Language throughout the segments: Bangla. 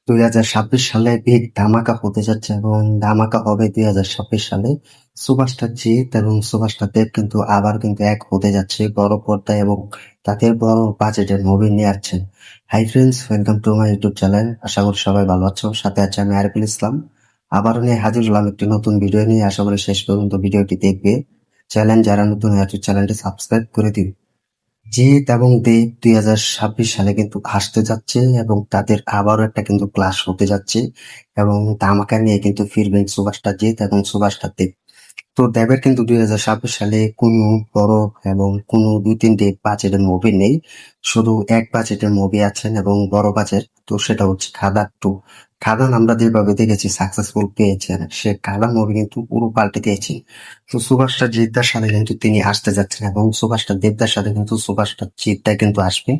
2026 সালে বিগ ধামাকা হতে যাচ্ছে এবং ধামাকা হবে 2026 সালে। সুপারস্টার জিৎ এবং সুপারস্টার দেব কিন্তু আবার কিন্তু এক হতে যাচ্ছে বড় পর্দায় এবং তাদের বড় বাজেটের মুভি নিয়ে আসছেন। Hi friends, welcome to my YouTube channel. আশা করি সবাই ভালো আছো। সাথে আছে আমি আরিফুল ইসলাম। আবারও নিয়ে হাজির হলাম একটি নতুন ভিডিও নিয়ে। আশা করি শেষ পর্যন্ত ভিডিওটি দেখবে। চ্যানেল যারা নতুন আছে চ্যানেলটি সাবস্ক্রাইব করে দিবে। জিৎ এবং দেব 2026 সালে কিন্তু আসতে যাচ্ছে এবং তাদের আবারও একটা কিন্তু ক্লাশ হতে যাচ্ছে এবং ধামাকা নিয়ে কিন্তু ফিরবেন সুপারস্টার জিৎ এবং সুপারস্টার দেব। তো দেবের কিন্তু 2026 সালে কোনো বড় এবং কোনো দুই তিনটে বাজেটের মুভি নেই, শুধু এক বাজেটের মুভি আছেন এবং বড় বাজেট। তো সেটা হচ্ছে খাদান টু। খাদান আমরা যেভাবে দেখেছি সাকসেসফুল পেয়েছেন, সে খাদান মুভি কিন্তু পুরো পাল্টে দিয়েছে। তো সুপারস্টার জিদ্দার সাথে কিন্তু তিনি আসতে যাচ্ছেন এবং সুপারস্টার দেবদার সাথে কিন্তু সুপারস্টার জিদ্দা কিন্তু আসবে।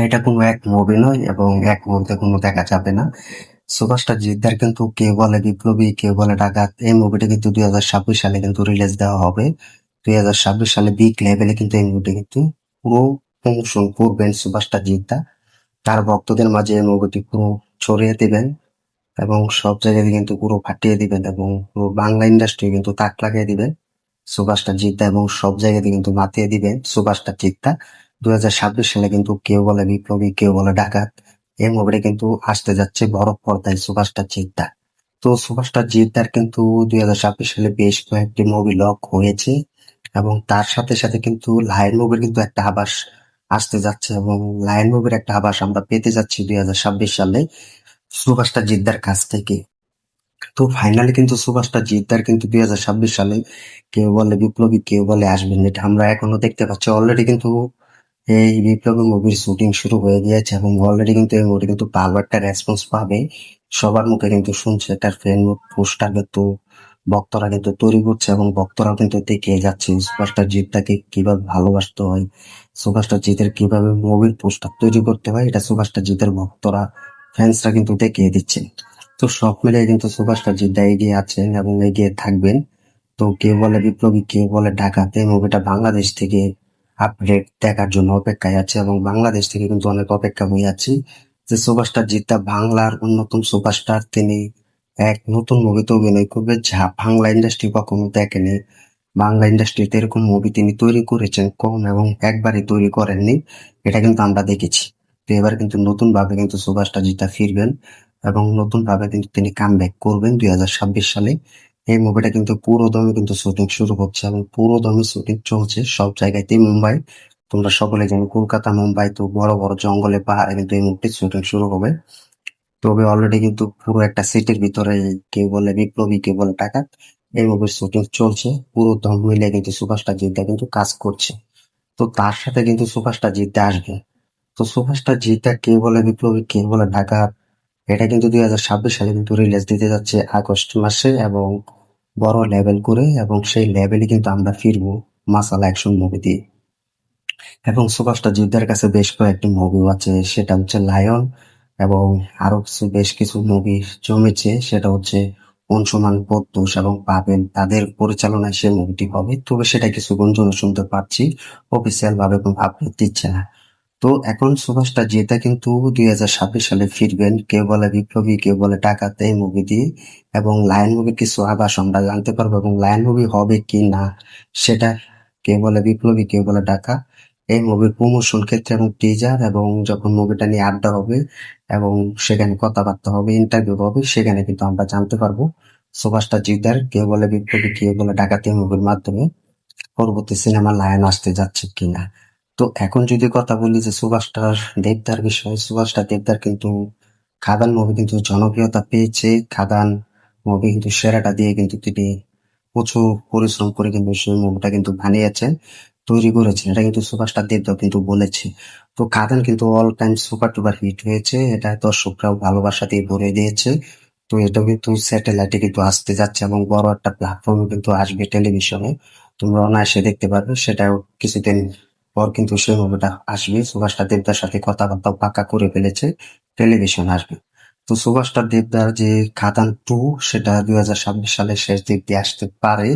এটা কোনো এক মুভি নয় এবং এক মুভিতে কোনো দেখা যাবে না। সুপারস্টার জিদ্দার কিন্তু কেউ বলে বিপ্লবী, কেউ বলে ডাকাত। এই মুভিটা কিন্তু 2026 সালে কিন্তু রিলিজ দেওয়া হবে। 2026 সালে বিগ লেভেলে কিন্তু এই মুভিটা কিন্তু পুরো প্রমোশন করবেন সুপারস্টার জিদ্দা। তার ভক্তদের মাঝে এই মুভিটি পুরো ছড়িয়ে দিবেন এবং সব জায়গায় কিন্তু পুরো ফাটিয়ে দিবেন এবং পুরো বাংলা ইন্ডাস্ট্রি কিন্তু তাক লাগিয়ে দিবেন সুপারস্টার জিদ্দা এবং সব জায়গাতে কিন্তু মাতিয়ে দিবেন সুপারস্টার জিদ্দা। 2026 সালে কিন্তু কেউ বলে বিপ্লবী, কেউ বলে ডাকাত। এই মুভিটা কিন্তু আসতে যাচ্ছে বড় পর্দায় সুপারস্টার জিদ্দা। তো সুপারস্টার জিদ্দার কিন্তু 2026 সালে বেশ কয়েকটি মুভি লক হয়েছে এবং তার সাথে সাথে কিন্তু লায়ন মুভির কিন্তু একটা আভাস আসতে যাচ্ছে এবং লায়ন মুভির একটা আভাস আমরা পেতে যাচ্ছি 2026 সালে সুপারস্টার জিদ্দার কাছ থেকে। তো ফাইনালি কিন্তু সুপারস্টার জিদ্দার কিন্তু 2026 সালে কেউ বলে বিপ্লবী, কেউ বলে আসবেন, এটা আমরা এখনো দেখতে পাচ্ছি। অলরেডি কিন্তু এই বিপ্লবী মুভির শুটিং শুরু হয়ে গিয়েছে এবং অলরেডি কিন্তু এই মুভি কিন্তু ভালো একটা রেসপন্স পাবে। সবার মুখে কিন্তু শুনছে, তার ফ্রেন্ড পোস্টার কিন্তু ভক্তরা কিন্তু তৈরি করছে এবং ভক্তরাও কিন্তু দেখে যাচ্ছে সুপারস্টার জিদ্দাকে কিভাবে ভালোবাসতে হয়, সুপারস্টার জিতের কিভাবে মুভির পোস্টার তৈরি করতে হয়, এটা সুপারস্টার জিতের ভক্তরা, ফ্যান্সরা কিন্তু দেখিয়ে দিচ্ছে। তো সব মিলিয়ে কিন্তু সুপারস্টার জিদ্দা এগিয়ে আছেন এবং এগিয়ে থাকবেন। তো কেউ বলে বিপ্লবী, কেউ বলে ডাকাত। এই মুভিটা বাংলাদেশ থেকে আপডেট দেখার জন্য অপেক্ষায় আছে এবং বাংলাদেশ থেকে কিন্তু অনেক অপেক্ষা হয়ে আছি যে সুপারস্টার জিদ্দা বাংলার অন্যতম সুপারস্টার, তিনি এক নতুন মুভিতে অভিনয় করবে যা বাংলা ইন্ডাস্ট্রি কখনো দেখেনি। বাংলা ইন্ডাস্ট্রিতে এরকম মুভি তিনি তৈরি করেছেন কম এবং একবারই তৈরি করেননি, এটা কিন্তু আমরা দেখেছি। তো এবার কিন্তু নতুন ভাবে কিন্তু সুপারস্টার জিদ্দা ফিরবেন এবং নতুন ভাবে কিন্তু তিনি কামব্যাক করবেন 2026 সালে। এই মুভিটা কিন্তু পুরো দমে কিন্তু শুটিং শুরু হচ্ছে এবং পুরো দমে শুটিং চলছে সব জায়গাতেই। মুম্বাই, তোমরা সকলে জানো, কলকাতা, মুম্বাই তো বড় বড় জঙ্গলে পাহাড়ে কিন্তু এই মুভিটি শুটিং শুরু হবে। তবে অলরেডি কিন্তু পুরো একটা সিটির ভিতরে কেউ বলে বিপ্লবী, কেউ বলে ডাকাত, এই মুভির শুটিং চলছে। পুরো দম মিলিয়ে কিন্তু সুপারস্টার জিদ্দা কিন্তু কাজ করছে। তো তার সাথে কিন্তু সুপারস্টার জিদ্দা আসবে। তো সুপারস্টার জিদ্দা কেউ বলে বিপ্লবী, কেউ বলে ডাকাত, এটা কিন্তু 2026 সালে কিন্তু রিলিজ দিতে যাচ্ছে আগস্ট মাসে এবং বড় লেভেল করে, এবং সেই লেভেলে কিন্তু আমরা ফিরবো মাসালা অ্যাকশন মুভি দিয়ে। এবং সুপারস্টার জিদ্দার কাছে বেশ কয়েকটি মুভি আছে, সেটা হচ্ছে লায়ন এবং আরো বেশ কিছু মুভি জমেছে, সেটা হচ্ছে অংশুমান, প্রত্যুষ এবং পাবেল, তাদের পরিচালনায় সেই মুভিটি হবে। তবে সেটা কিছু গুঞ্জন শুনতে পাচ্ছি, অফিসিয়াল ভাবে কোনো আপডেট দিচ্ছে না। তো এখন সুপারস্টার জিদ্দা কিন্তু 2026 সালে ফিরবেন কেউ বলে বিপ্লবী, কেউ বলে ডাকাত এই মুভি দিয়ে এবং লায়ন মুভির কিছু আভাস আমরা জানতে পারবো এবং লায়ন মুভি হবে কি না সেটা কেউ বলে বিপ্লবী, কেউ বলে ডাকাত এই মুভির প্রমোশন ক্ষেত্রে এবং টিজার এবং যখন মুভিটা নিয়ে আড্ডা হবে এবং সেখানে কথাবার্তা হবে, ইন্টারভিউ হবে, সেখানে কিন্তু আমরা জানতে পারবো সুপারস্টার জিদ্দার কেউ বলে বিপ্লবী, কেউ বলে ডাকাত এই মুভির মাধ্যমে পরবর্তী সিনেমা লায়ন আসতে যাচ্ছে কিনা। তো এখন যদি কথা বলি যে সুপারস্টার দেবদার বিষয়ে, সুপারস্টার দেবদার কিন্তু খাদান মুভি কিন্তু জনপ্রিয়তা পেয়েছে। খাদান মুভি কিন্তু সেরাটা দিয়ে কিন্তু তিনি প্রচুর পরিশ্রম করে কিন্তু সেই মুভিটা কিন্তু বানিয়েছেন, তৈরি করেছেন। এটা কিন্তু সুপারস্টার দেবদাও কিন্তু বলেছে। তো খাদান কিন্তু all time super duper hit হয়েছে, এটা দর্শকরাও ভালোবাসা দিয়ে ভরে দিয়েছে। তো এটা কিন্তু স্যাটেলাইটে কিন্তু আসতে যাচ্ছে এবং বড় একটা প্ল্যাটফর্মে কিন্তু আসবে টেলিভিশনে, তোমরা অনায়াসে দেখতে পারবে। সেটাও কিছুদিন পর কিন্তু সেই মুভিটা আসবে, সুভাষটা দেবদার সাথে কথাবার্তা পাকা করে ফেলেছে, টেলিভিশন আসবে। তো সুভাষটা দেবদার যে খাদান টু, সেটা 2026 সালের শেষ দিক দিয়ে আসতে পারে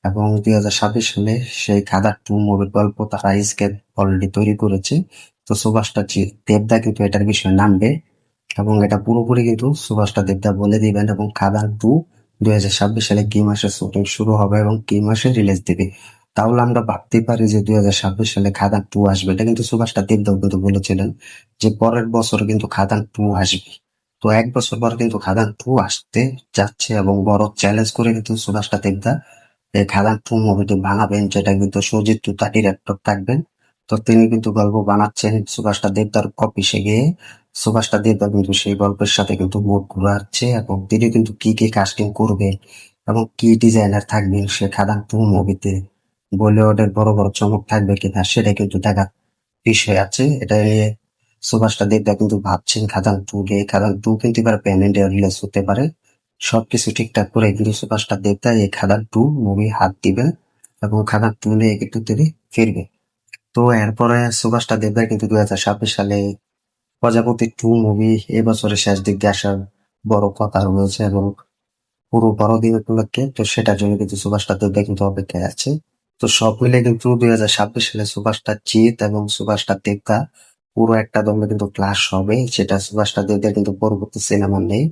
এবং 2026 সালে সেই খাদান টু মুভির গল্প তারা স্কেপ অলরেডি তৈরি করেছে। তো সুভাষটা দেবদা কিন্তু এটার বিষয়ে নামবে এবং এটা পুরোপুরি কিন্তু সুভাষটা দেবদা বলে দিবেন। এবং খাদান 2 2026 সালে কি মাসে শুটিং শুরু হবে এবং কি মাসে রিলিজ দিবে, তাহলে আমরা ভাবতেই পারি যে 2026 সালে খাদান 2 আসবে। এটা কিন্তু সুভাষটা দেবদাও কিন্তু বলেছিলেন যে পরের বছর কিন্তু খাদান 2 আসবে। তো এক বছর পর কিন্তু খাদান 2 আসতে যাচ্ছে এবং বড় চ্যালেঞ্জ করে কিন্তু সুভাষটা দেবদা এই খাদান 2 মুভিটি বানাবেন, যেটা কিন্তু সুজিত তুতা ডিরেক্টর থাকবেন। তো তিনি কিন্তু গল্প বানাচ্ছেন সুভাষটা দেবদার অফিসে গিয়ে। সুভাষটা দেবদা কিন্তু সেই গল্পের সাথে কিন্তু মুখ ঘুরাচ্ছে এবং তিনি কিন্তু কি কি কাস্টিং করবে এবং কি ডিজাইনার থাকবেন সে খাদান 2 মুভিতে, বলিউডের বড় বড় চমক থাকবে কিনা সেটা কিন্তু দেখার বিষয় আছে। এটা নিয়ে সুভাষটা দেবদা কিন্তু ভাবছেন খাদান 2 কে। খাদান 2 কিন্তু এবার প্যান ইন্ডিয়া রিলিজ হতে পারে। সবকিছু ঠিকঠাক করে কিন্তু সুভাষটা দেবদা এই খাদান 2 মুভি হাত দিবেন এবং খাদান 2 নিয়ে কিন্তু তিনি ফিরবে। তো এরপরে সুভাষটা দেবদা কিন্তু 2026 সালে প্রজাপতি 2 মুভি এবছরের শেষ দিক দিয়ে আসার বড় কথা রয়েছে এবং পুরো বড়দিন উপলক্ষে। তো সেটার জন্য কিন্তু সুভাষটা দেবদা কিন্তু অপেক্ষায় আছে। তো সব মিলে কিন্তু 2026 সালে সুভাষটা জিৎ এবং সুভাষটা দেবদা পুরো একটা দমে কিন্তু ক্লাশ হবে। সেটা সুভাষটা দেবদা কিন্তু পরবর্তী সিনেমা নেই,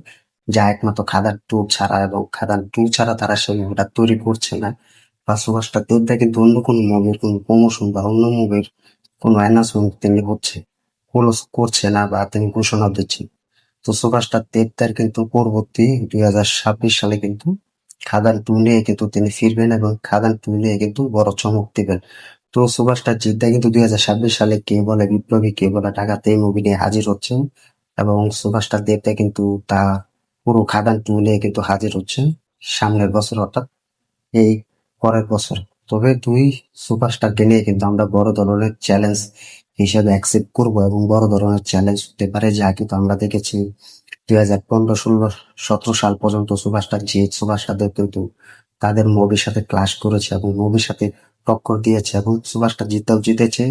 যা একমাত্র খাদান 2 ছাড়া, এবং খাদান 2 ছাড়া তারা সেই মুভিটা তৈরি করছে না। বা সুভাষটা দেবদা কিন্তু অন্য কোনো মুভির কোনো প্রমোশন বা অন্য মুভির কোনো অ্যানাউন্সমেন্ট তিনি হচ্ছে করছে না বা তিনি ঘোষণা দিচ্ছেন। তো সুভাষটা দেবদার কিন্তু পরবর্তী 2026 সালে কিন্তু খাদান 2 নিয়ে কিন্তু তিনি ফিরবেন এবং খাদান 2 নিয়ে কিন্তু বড় চমক দিবেন। তো সুভাষটা জিদ্দা কিন্তু 2026 সালে কে বলে বিপ্লবী কে বলে ডাকাতে এই মুভি নিয়ে হাজির হচ্ছেন এবং সুভাষটা দেবদা কিন্তু তা পুরো খাদান 2 নিয়ে কিন্তু হাজির হচ্ছেন সামনের বছর, অর্থাৎ এই পরের বছর। তবে দুই সুপারস্টারকে নিয়ে কিন্তু আমরা বড় ধরনের চ্যালেঞ্জ হিসেবে অ্যাকসেপ্ট করব এবং বড় ধরনের চ্যালেঞ্জ হতে পারে, যা কিন্তু আমরা দেখেছি 2015, 16, 17 সাল পর্যন্ত সুপারস্টার জিৎ সুপারস্টারদের কিন্তু তাদের মুভির সাথে ক্লাশ করেছে এবং মুভির সাথে টক্কর দিয়েছে এবং সুপারস্টার জিতটাও জিতেছে,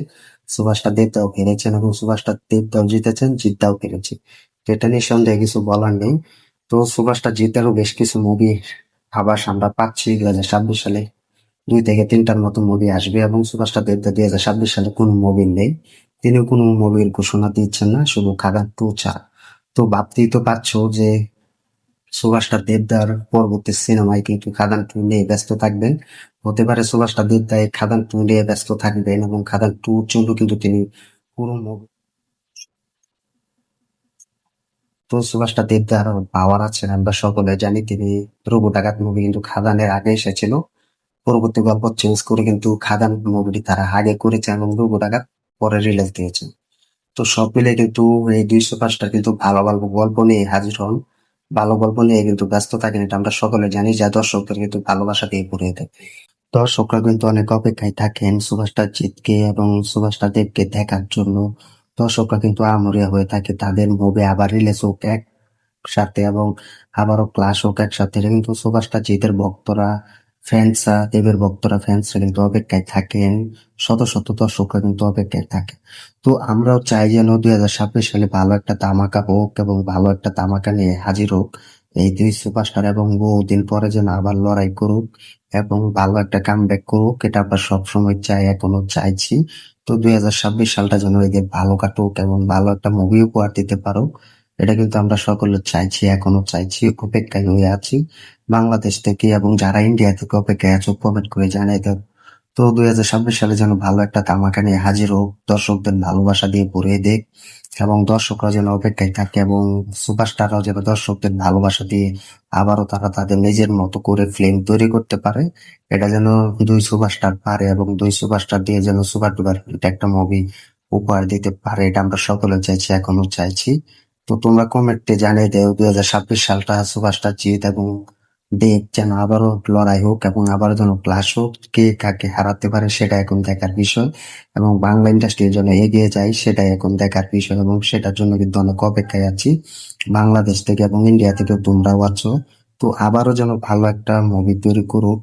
সুপারস্টার দেবদাও হেরেছেন এবং সুপারস্টার দেবদাও জিতেছেন, জিতটাও হেরেছে। তো এটা নিয়ে সন্দেহে কিছু বলার নেই। তো সুপারস্টার জিতেরও বেশ কিছু মুভি আভাস আমরা পাচ্ছি 2026 সালে 2 থেকে 3টার মতো মুভি আসবে এবং সুপারস্টার দেবদা 2026 সালে কোনো মুভি নেই, তিনি কোনো মুভির ঘোষণা দিচ্ছেন না, শুধু খাদান 2 ছাড়া। তো ভাবতেই তো পারছো যে সুপারস্টার দেবদার পরবর্তী সিনেমায় কিন্তু খাদান 2 নিয়ে ব্যস্ত থাকবেন। হতে পারে সুপারস্টার দেবদা এই খাদান 2 নিয়ে ব্যস্ত থাকবেন এবং খাদান 2 জন্য কিন্তু তিনি পুরো মুভি। তো সুপারস্টার দেবদার পাওয়ার আছে আমরা সকলে জানি, তিনি রঘু ডাকাত মুভি কিন্তু খাদানের আগে এসেছিল, পরবর্তী গল্প চেঞ্জ করে কিন্তু খাদান মুভিটি তারা আগে করেছে এবং রঘু ডাকাত পরে রিলিজ দিয়েছে। তো সব মিলে কিন্তু এই দুই সুপারস্টার কিন্তু ভালো ভালো গল্প নিয়ে হাজির হন, ভালো গল্প নিয়ে কিন্তু ব্যস্ত থাকেন, এটা আমরা সকলে জানি, যা দর্শকদের কিন্তু ভালোবাসা দিয়ে ভরে দেয়। দর্শকরা কিন্তু অনেক অপেক্ষায় থাকেন সুভাষটা জিতকে এবং সুভাষটা দেবকে দেখার জন্য। দর্শকরা কিন্তু আমরিয়া হয়ে থাকে তাদের মুভি আবার রিলিজ হোক একসাথে এবং আবারও ক্লাস হোক একসাথে। এটা কিন্তু সুভাষটা জিতের ভক্তরা, ফ্যান্সরা, দেবের ভক্তরা, ফ্যান্সরা কিন্তু অপেক্ষায় থাকেন। শত শত দর্শকরা কিন্তু অপেক্ষায় থাকে। তো আমরাও চাই যেন 2026 সালে ভালো একটা ধামাকা হোক এবং ভালো একটা ধামাকা নিয়ে হাজির হোক এই দুই সুপারস্টার এবং বহুদিন পরে যেন আবার লড়াই করুক এবং ভালো একটা কামব্যাক করুক, এটা আমরা সবসময় চাই, এখনো চাইছি। তো 2026 সালটা যেন এদের ভালো কাটুক এবং ভালো একটা মুভি উপহার দিতে পারো, এটা কিন্তু আমরা সকলে চাইছি, এখনো চাইছি, অপেক্ষায় হয়ে আছি। বাংলাদেশ থেকে এবং যারা ইন্ডিয়া থেকে অপেক্ষায় আছো কমেন্ট করে জানিয়ে দাও। তো 2026 সালে যেন ভালো একটা ধামাকা নিয়ে হাজির হোক, দর্শকদের ভালোবাসা দিয়ে ভরিয়ে দেখ এবং দর্শকরা যেন অপেক্ষায় থাকে এবং সুপারস্টাররাও যেন দর্শকদের ভালোবাসা দিয়ে আবারও তারা তাদের নিজের মতো করে ফিল্ম তৈরি করতে পারে। এটা যেন দুই সুপারস্টার পারে এবং দুই সুপারস্টার দিয়ে যেন সুপার ডুপার হিট একটা মুভি উপহার দিতে পারে, এটা আমরা সকলে চাইছি, এখনো চাইছি। তো তোমরা কমেন্টে জানিয়ে দাও 2026 সালটা সুপারস্টার জিৎ এবং দেব যেন আবারও লড়াই হোক এবং আবারও যেন ক্লাশ হোক, কে কাকে হারাতে পারে সেটা এখন দেখার বিষয় এবং বাংলা ইন্ডাস্ট্রির জন্য এগিয়ে যায় সেটাই এখন দেখার বিষয় এবং সেটার জন্য কিন্তু অনেক অপেক্ষায় আছি বাংলাদেশ থেকে এবং ইন্ডিয়া থেকে, তোমরাও আছো। তো আবারও যেন ভালো একটা মুভি তৈরি করুক